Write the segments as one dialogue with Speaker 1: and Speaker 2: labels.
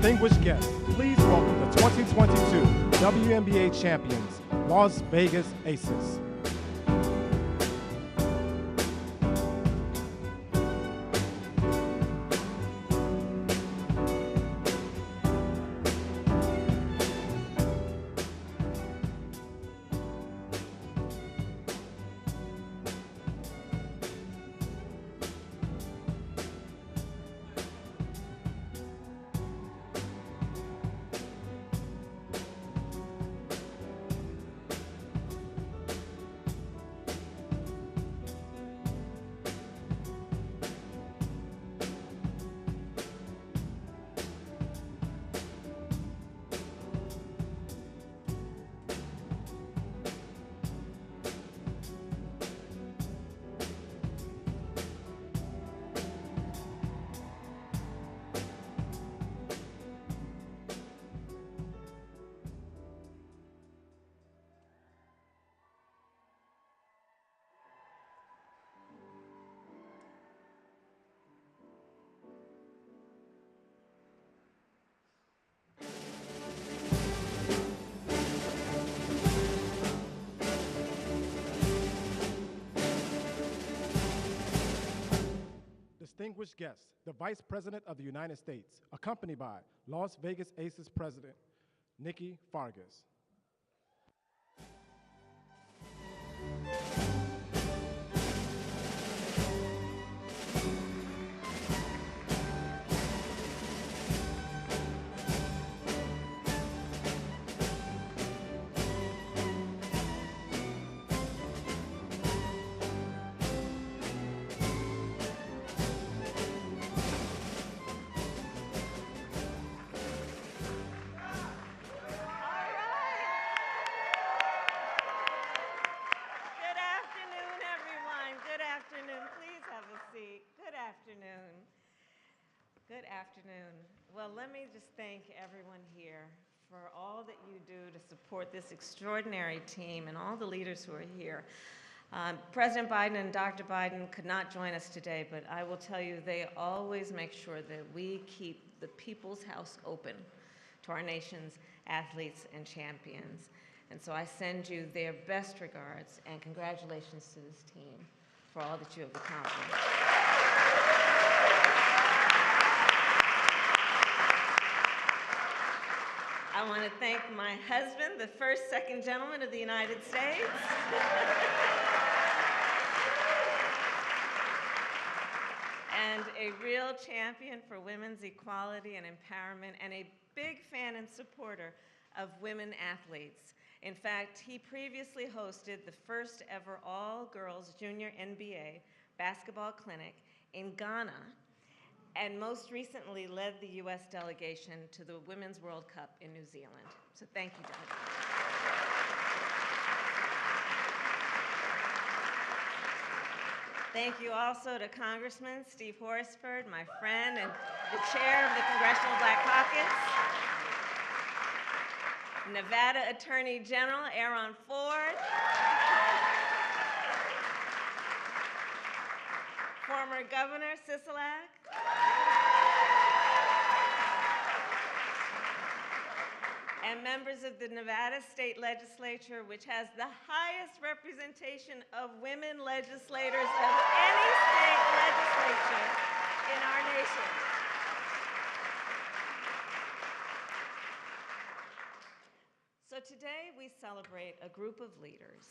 Speaker 1: Distinguished guests, please welcome the 2022 WNBA champions, Las Vegas Aces. Distinguished guests, the Vice President of the United States, accompanied by Las Vegas Aces President, Nikki Fargas.
Speaker 2: Good afternoon. Well, let me just thank everyone here for all that you do to support this extraordinary team and all the leaders who are here. President Biden and Dr. Biden could not join us today, but I will tell you they always make sure that we keep the people's house open to our nation's athletes and champions. And so I send you their best regards and congratulations to this team for all that you have accomplished. I want to thank my husband, the first second gentleman of the United States. And a real champion for women's equality and empowerment, and a big fan and supporter of women athletes. In fact, he previously hosted the first ever all-girls junior NBA basketball clinic in Ghana, and most recently led the U.S. delegation to the Women's World Cup in New Zealand. So thank you, Doug. Thank you also to Congressman Steve Horsford, my friend and the chair of the Congressional Black Caucus, Nevada Attorney General Aaron Ford, former Governor Sisolak, and members of the Nevada State Legislature, which has the highest representation of women legislators of any state legislature in our nation. So today we celebrate a group of leaders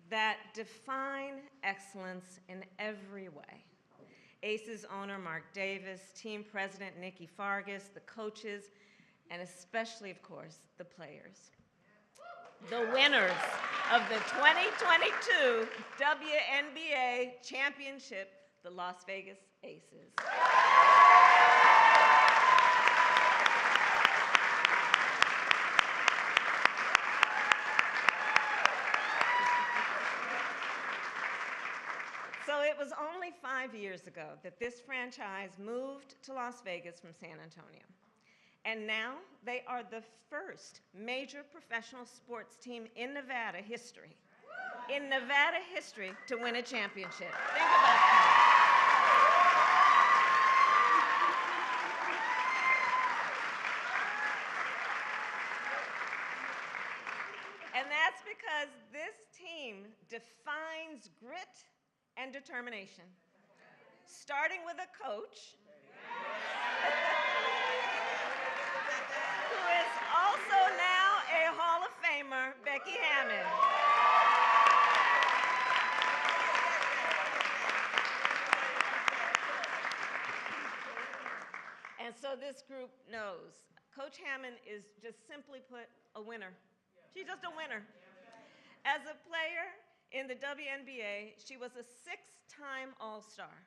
Speaker 2: that define excellence in every way. Aces owner Mark Davis, team president Nikki Fargas, the coaches, and especially, of course, the players. The winners of the 2022 WNBA Championship, the Las Vegas Aces. So it was only 5 years ago that this franchise moved to Las Vegas from San Antonio. And now they are the first major professional sports team in Nevada history, to win a championship. Think about that. because this team defines grit and determination, starting with a coach who is also now a Hall of Famer, Becky Hammond. And so this group knows Coach Hammond is just simply put a winner. She's just a winner. As a player in the WNBA, she was a 6-time All-Star.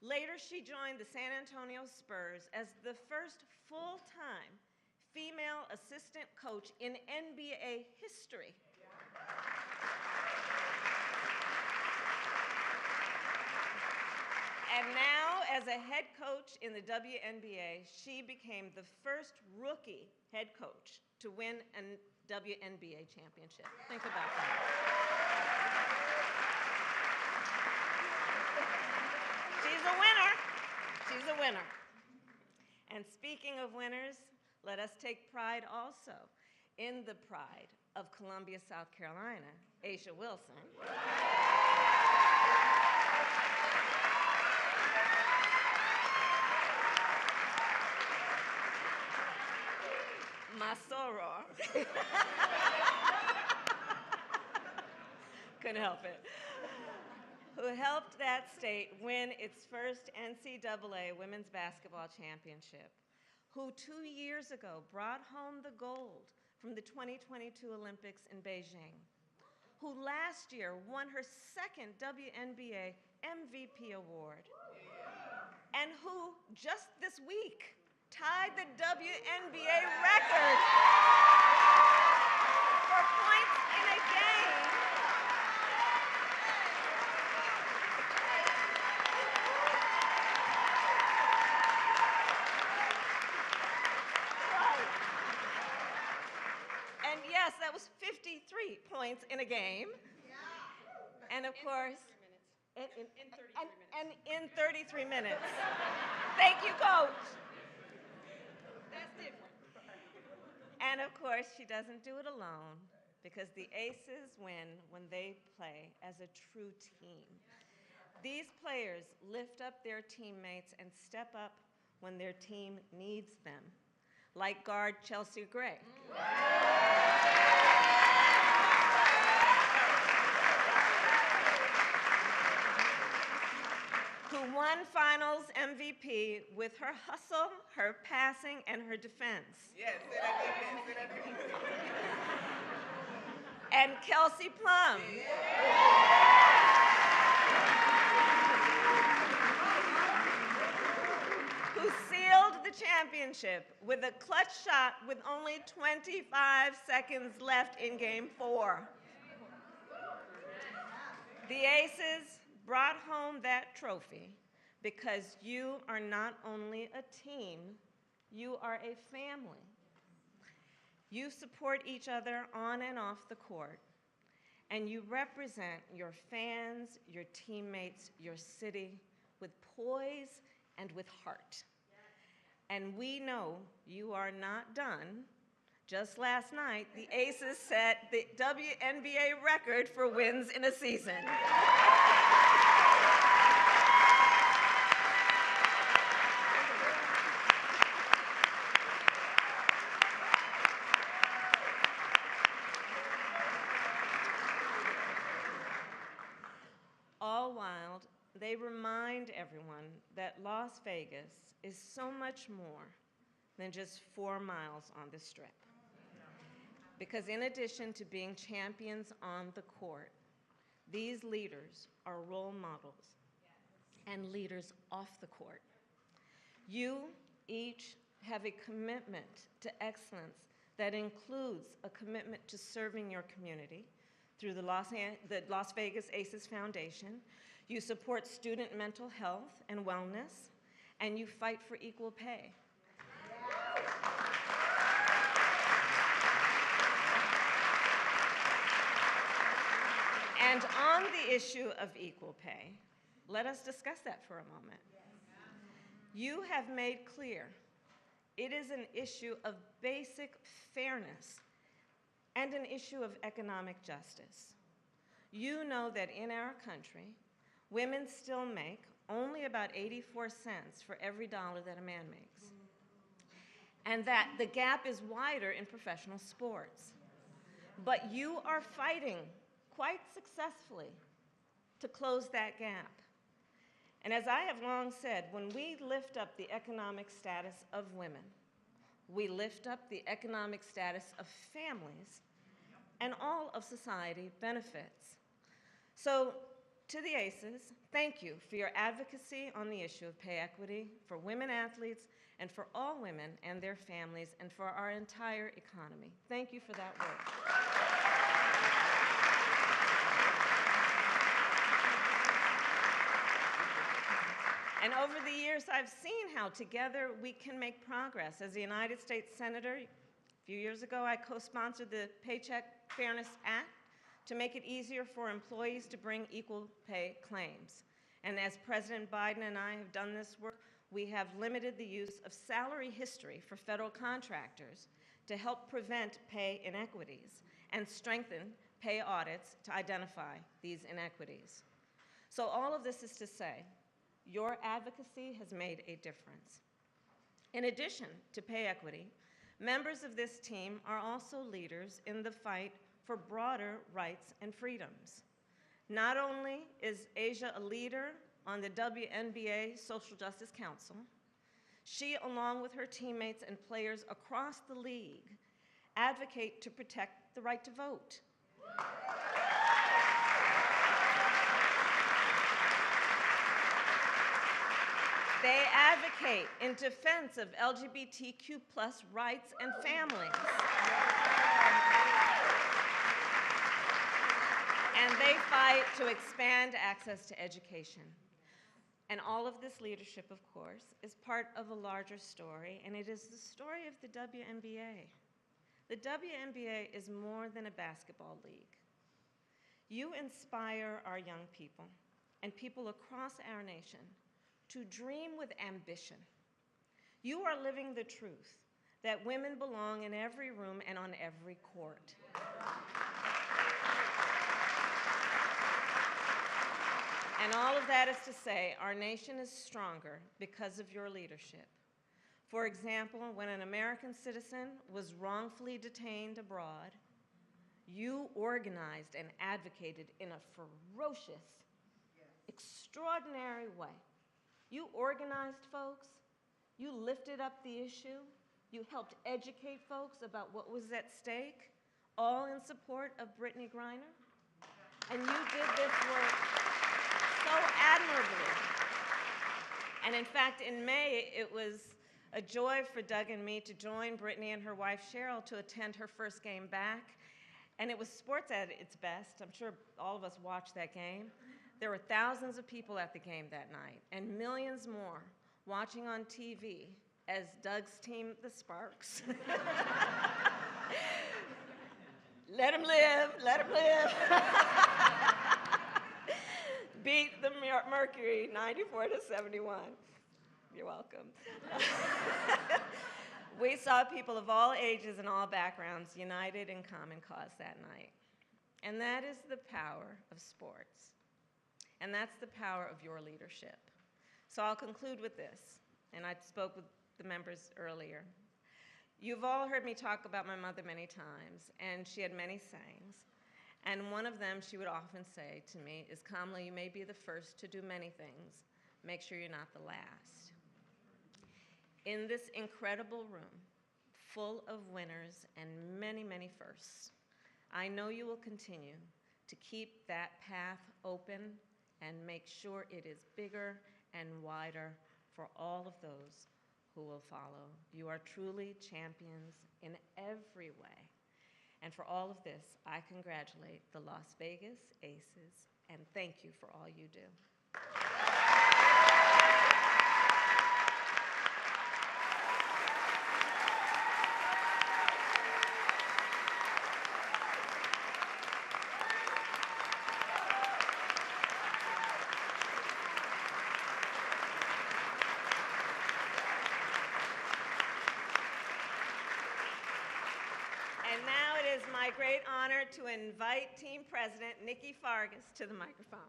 Speaker 2: Later, she joined the San Antonio Spurs as the first full-time female assistant coach in NBA history. And now, as a head coach in the WNBA, she became the first rookie head coach to win a WNBA championship. Think about that. She's a winner. She's a winner. And speaking of winners, let us take pride also in the pride of Columbia, South Carolina, Aisha Wilson. My soror. Couldn't help it. Who helped that state win its first NCAA Women's Basketball Championship, who 2 years ago brought home the gold from the 2022 Olympics in Beijing, who last year won her second WNBA MVP award, and who just this week tied the WNBA record for points in a game. Right. And yes, that was 53 points in a game. And of course, in 33 minutes. Thank you, Coach. And of course, she doesn't do it alone, because the Aces win when they play as a true team. These players lift up their teammates and step up when their team needs them, like guard Chelsea Gray. Who won Finals MVP with her hustle, her passing, and her defense. Yes, and Kelsey Plum. Who sealed the championship with a clutch shot with only 25 seconds left in Game 4. The Aces brought home that trophy because you are not only a team, you are a family. You support each other on and off the court, and you represent your fans, your teammates, your city with poise and with heart. And we know you are not done. Just last night, the Aces set the WNBA record for wins in a season. All while they remind everyone that Las Vegas is so much more than just 4 miles on the Strip. Because in addition to being champions on the court, these leaders are role models and leaders off the court. You each have a commitment to excellence that includes a commitment to serving your community through the Las Vegas Aces Foundation. You support student mental health and wellness, and you fight for equal pay. And on the issue of equal pay, let us discuss that for a moment. You have made clear it is an issue of basic fairness and an issue of economic justice. You know that in our country, women still make only about 84 cents for every dollar that a man makes, and that the gap is wider in professional sports. But you are fighting quite successfully to close that gap. And as I have long said, when we lift up the economic status of women, we lift up the economic status of families, and all of society benefits. So, to the ACEs, thank you for your advocacy on the issue of pay equity for women athletes and for all women and their families and for our entire economy. Thank you for that work. And over the years, I've seen how together we can make progress. As a United States Senator, a few years ago, I co-sponsored the Paycheck Fairness Act to make it easier for employees to bring equal pay claims. And as President Biden and I have done this work, we have limited the use of salary history for federal contractors to help prevent pay inequities and strengthen pay audits to identify these inequities. So all of this is to say, your advocacy has made a difference. In addition to pay equity, members of this team are also leaders in the fight for broader rights and freedoms. Not only is Asia a leader on the WNBA Social Justice Council, she, along with her teammates and players across the league, advocate to protect the right to vote. They advocate in defense of LGBTQ+ rights and families. And they fight to expand access to education. And all of this leadership, of course, is part of a larger story, and it is the story of the WNBA. The WNBA is more than a basketball league. You inspire our young people and people across our nation to dream with ambition. You are living the truth that women belong in every room and on every court. And all of that is to say, our nation is stronger because of your leadership. For example, when an American citizen was wrongfully detained abroad, you organized and advocated in a ferocious, extraordinary way. You organized folks, you lifted up the issue, you helped educate folks about what was at stake, all in support of Brittany Griner. And you did this work so admirably. And in fact, in May, it was a joy for Doug and me to join Brittany and her wife Cheryl to attend her first game back. And it was sports at its best. I'm sure all of us watched that game. There were thousands of people at the game that night, and millions more watching on TV as Doug's team, the Sparks, let him live, beat the Mercury 94-71. You're welcome. We saw people of all ages and all backgrounds united in common cause that night. And that is the power of sports. And that's the power of your leadership. So I'll conclude with this, and I spoke with the members earlier. You've all heard me talk about my mother many times, and she had many sayings. And one of them she would often say to me is, Kamala, you may be the first to do many things. Make sure you're not the last. In this incredible room, full of winners and many, many firsts, I know you will continue to keep that path open and make sure it is bigger and wider for all of those who will follow. You are truly champions in every way. And for all of this, I congratulate the Las Vegas Aces, and thank you for all you do. And now it is my my great honor to invite Team President Nikki Fargas to the microphone.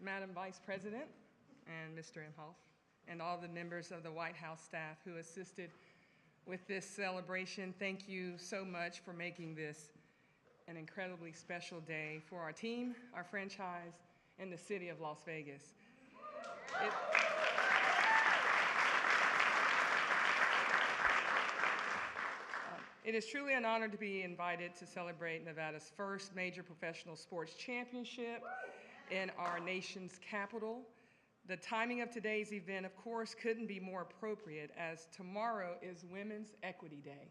Speaker 3: Madam Vice President and Mr. Emhoff, and all the members of the White House staff who assisted with this celebration, thank you so much for making this an incredibly special day for our team, our franchise, and the city of Las Vegas. It is truly an honor to be invited to celebrate Nevada's first major professional sports championship in our nation's capital. The timing of today's event, of course, couldn't be more appropriate as tomorrow is Women's Equity Day.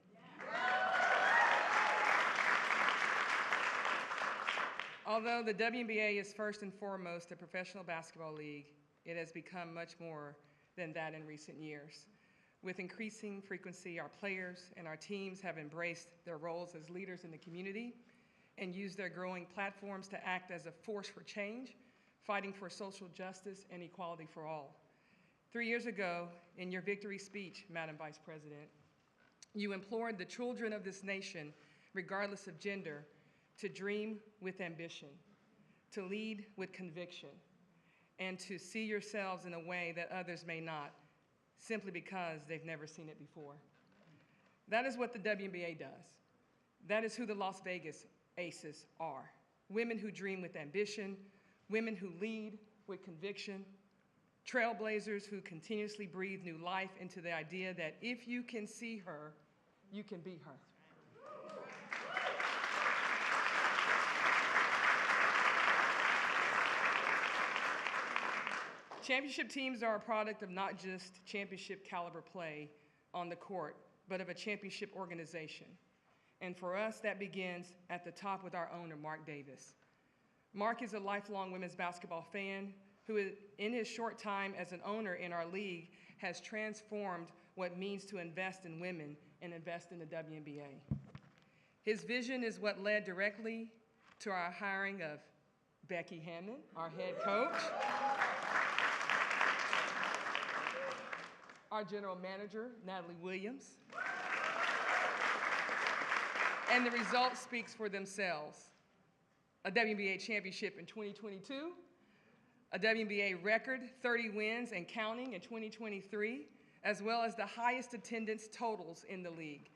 Speaker 3: Although the WNBA is first and foremost a professional basketball league, it has become much more than that in recent years. With increasing frequency, our players and our teams have embraced their roles as leaders in the community and use their growing platforms to act as a force for change, fighting for social justice and equality for all. 3 years ago, in your victory speech, Madam Vice President, you implored the children of this nation, regardless of gender, to dream with ambition, to lead with conviction, and to see yourselves in a way that others may not, simply because they've never seen it before. That is what the WNBA does. That is who the Las Vegas Aces are. Women who dream with ambition, women who lead with conviction, trailblazers who continuously breathe new life into the idea that if you can see her, you can be her. Championship teams are a product of not just championship caliber play on the court, but of a championship organization. And for us, that begins at the top with our owner, Mark Davis. Mark is a lifelong women's basketball fan who, in his short time as an owner in our league, has transformed what it means to invest in women and invest in the WNBA. His vision is what led directly to our hiring of Becky Hammond, our head coach, our general manager, Natalie Williams, and the results speaks for themselves. A WNBA championship in 2022, a WNBA record 30 wins and counting in 2023, as well as the highest attendance totals in the league.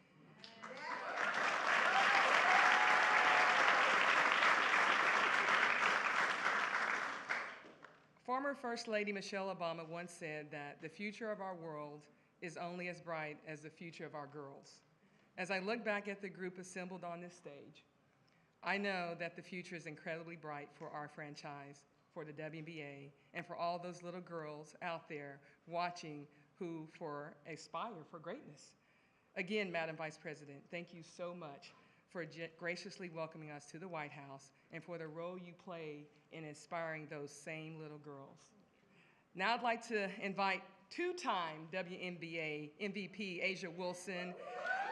Speaker 3: Former First Lady Michelle Obama once said that the future of our world is only as bright as the future of our girls. As I look back at the group assembled on this stage, I know that the future is incredibly bright for our franchise, for the WNBA, and for all those little girls out there watching who aspire for greatness. Again, Madam Vice President, thank you so much for graciously welcoming us to the White House and for the role you play in inspiring those same little girls. Now I'd like to invite two-time WNBA MVP Asia Wilson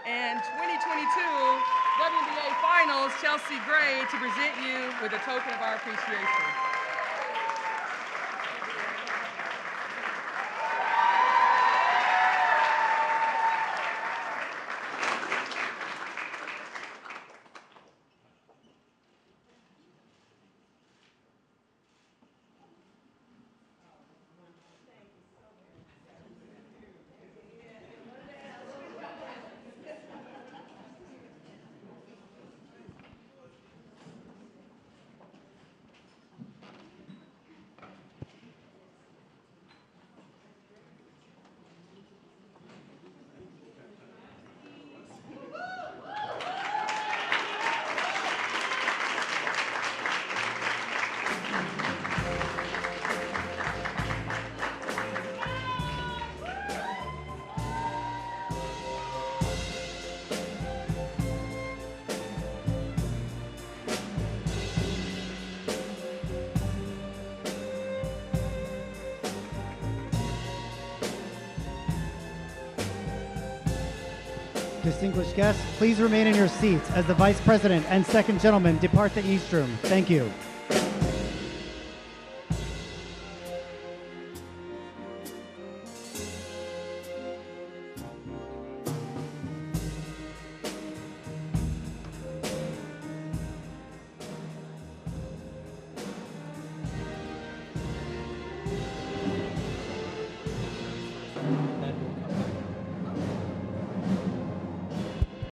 Speaker 3: and 2022 WNBA Finals Chelsea Gray to present you with a token of our appreciation.
Speaker 4: Distinguished guests, please remain in your seats as the Vice President and Second Gentleman depart the East Room. Thank you.